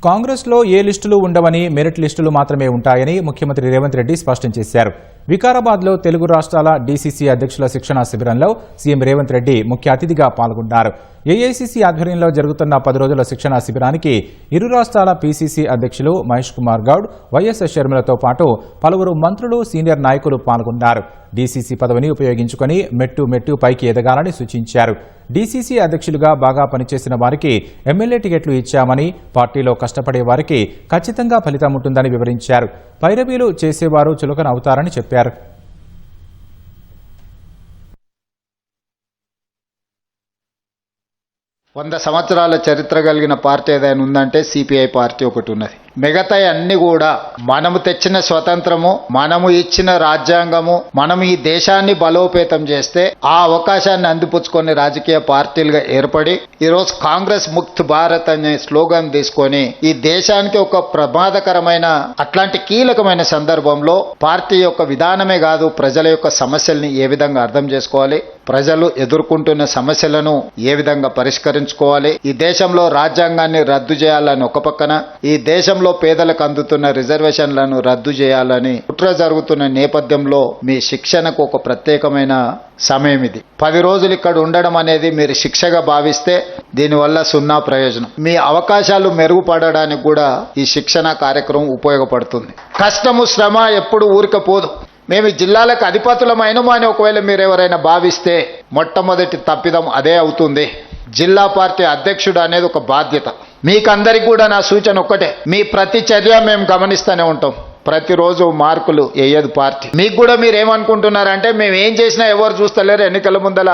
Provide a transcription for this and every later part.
కాంగ్రెస్లో ఏ లిస్టులు ఉండవని మెరిట్ లిస్టులు మాత్రమే ఉంటాయని ముఖ్యమంత్రి రేవంత్ రెడ్డి స్పష్టం చేశారు. వికారాబాద్లో తెలుగు రాష్ట్రాల డీసీసీ అధ్యక్షుల శిక్షణా శిబిరంలో సీఎం రేవంత్ రెడ్డి ముఖ్య అతిథిగా పాల్గొన్నారు. ఏఐసీసీ ఆధ్వర్యంలో జరుగుతున్న 10 రోజుల శిక్షణా శిబిరానికి ఇరు రాష్ట్రాల పీసీసీ అధ్యక్షులు మహేష్ కుమార్ గౌడ్, వైఎస్ షర్మిలతో పాటు పలువురు మంత్రులు, సీనియర్ నాయకులు పాల్గొన్నారు. డీసీసీ పదవిని ఉపయోగించుకుని మెట్టు పైకి ఎదగాలని సూచించారు. డీసీసీ అధ్యక్షులుగా బాగా పనిచేసిన వారికి ఎమ్మెల్యే టికెట్లు ఇచ్చామని, పార్టీలో కష్టపడే వారికి ఖచ్చితంగా ఫలితం ఉంటుందని వివరించారు. పైరవీలు చేసేవారు చులకన అవుతారని చెప్పారు. వంద సంవత్సరాల చరిత్ర కలిగిన పార్టీ ఏదైనా ఉందంటే సిపిఐ పార్టీ ఒకటి ఉన్నది. మిగతా అన్ని కూడా మనము తెచ్చిన స్వతంత్రము, మనము ఇచ్చిన రాజ్యాంగము, మనం ఈ దేశాన్ని బలోపేతం చేస్తే ఆ అవకాశాన్ని అందిపుచ్చుకొని రాజకీయ పార్టీలుగా ఏర్పడి ఈరోజు కాంగ్రెస్ ముక్త్ భారత్ అనే స్లోగన్ తీసుకొని ఈ దేశానికి ఒక ప్రమాదకరమైన అట్లాంటి కీలకమైన సందర్భంలో పార్టీ యొక్క విధానమే కాదు, ప్రజల యొక్క సమస్యల్ని ఏ విధంగా అర్థం చేసుకోవాలి, ప్రజలు ఎదుర్కొంటున్న సమస్యలను ఏ విధంగా పరిష్కరించుకోవాలి, ఈ దేశంలో రాజ్యాంగాన్ని రద్దు చేయాలని ఒక పక్కన, ఈ దేశంలో పేదలకు అందుతున్న రిజర్వేషన్లను రద్దు చేయాలని కుట్ర జరుగుతున్న నేపథ్యంలో మీ శిక్షణకు ఒక ప్రత్యేకమైన సమయం ఇది. 10 రోజులు ఇక్కడ ఉండడం అనేది మీరు శిక్షగా భావిస్తే దీనివల్ల 0 ప్రయోజనం. మీ అవకాశాలు మెరుగుపడడానికి కూడా ఈ శిక్షణ కార్యక్రమం ఉపయోగపడుతుంది. కష్టము, శ్రమ ఎప్పుడు ఊరికపోదు. మేము జిల్లాలకు అధిపతులమైనము అని ఒకవేళ మీరు ఎవరైనా భావిస్తే మొట్టమొదటి తప్పిదం అదే అవుతుంది. జిల్లా పార్టీ అధ్యక్షుడు అనేది ఒక బాధ్యత. మీకందరికి కూడా నా సూచన ఒక్కటే, మీ ప్రతి చర్య మేము గమనిస్తూనే ఉంటాం. ప్రతిరోజు మార్కులు వేయదు పార్టీ. మీకు కూడా మీరు ఏమనుకుంటున్నారంటే మేము ఏం చేసినా ఎవరు చూస్తలేరు, ఎన్నికల ముందల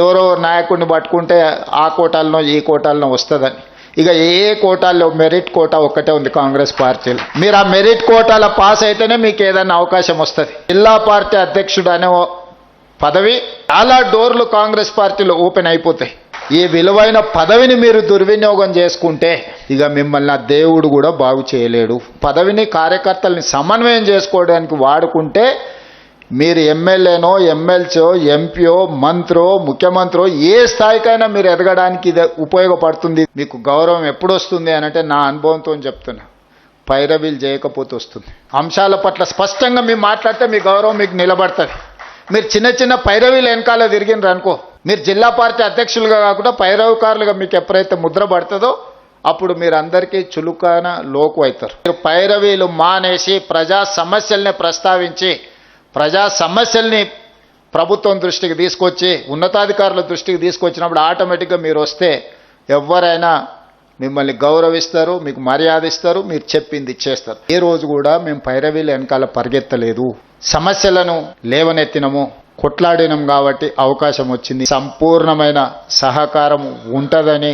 ఎవరో నాయకుడిని పట్టుకుంటే ఆ కోటాలనో ఈ కోటాలనో వస్తుందని. ఇక ఏ కోటాల్లో మెరిట్ కోటా ఒక్కటే ఉంది కాంగ్రెస్ పార్టీలో. మీరు ఆ మెరిట్ కోటాల పాస్ అయితేనే మీకు ఏదైనా అవకాశం వస్తుంది. జిల్లా పార్టీ అధ్యక్షుడు అనే పదవి చాలా డోర్లు కాంగ్రెస్ పార్టీలో ఓపెన్ అయిపోతాయి. ఈ విలువైన పదవిని మీరు దుర్వినియోగం చేసుకుంటే ఇక మిమ్మల్ని ఆ దేవుడు కూడా బాగు చేయలేడు. పదవిని, కార్యకర్తల్ని సమన్వయం చేసుకోవడానికి వాడుకుంటే మీరు ఎమ్మెల్యేనో, ఎమ్మెల్సో, ఎంపీఓ, మంత్రో, ముఖ్యమంత్రో ఏ స్థాయికైనా మీరు ఎదగడానికి ఇది ఉపయోగపడుతుంది. మీకు గౌరవం ఎప్పుడు వస్తుంది అనంటే నా అనుభవంతో చెప్తున్నా, పైరవీలు చేయకపోతే వస్తుంది. అంశాల పట్ల స్పష్టంగా మీరు మాట్లాడితే మీ గౌరవం మీకు నిలబడుతుంది. మీరు చిన్న పైరవీలు వెనకాల తిరిగినారు అనుకో, మీరు జిల్లా పార్టీ అధ్యక్షులుగా కాకుండా పైరవకారులుగా మీకు ఎప్పుడైతే ముద్ర పడుతుందో అప్పుడు మీరు అందరికీ చులుకన లోకు అవుతారు. మీరు పైరవీలు మానేసి ప్రజా సమస్యల్ని ప్రస్తావించి, ప్రజా సమస్యల్ని ప్రభుత్వం దృష్టికి తీసుకొచ్చి, ఉన్నతాధికారుల దృష్టికి తీసుకొచ్చినప్పుడు ఆటోమేటిక్గా మీరు వస్తే ఎవరైనా మిమ్మల్ని గౌరవిస్తారు, మీకు మర్యాద ఇస్తారు, మీరు చెప్పింది ఇచ్చేస్తారు. ఏ రోజు కూడా మేము పైరవీలు వెనకాల పరిగెత్తలేదు. సమస్యలను లేవనెత్తినము, కొట్లాడినం కాబట్టి అవకాశం వచ్చింది. సంపూర్ణమైన సహకారం ఉంటుందని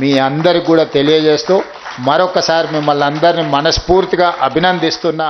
మీ అందరికి కూడా తెలియజేస్తూ మరొకసారి మిమ్మల్ని అందరినీ మనస్ఫూర్తిగా అభినందిస్తున్నా.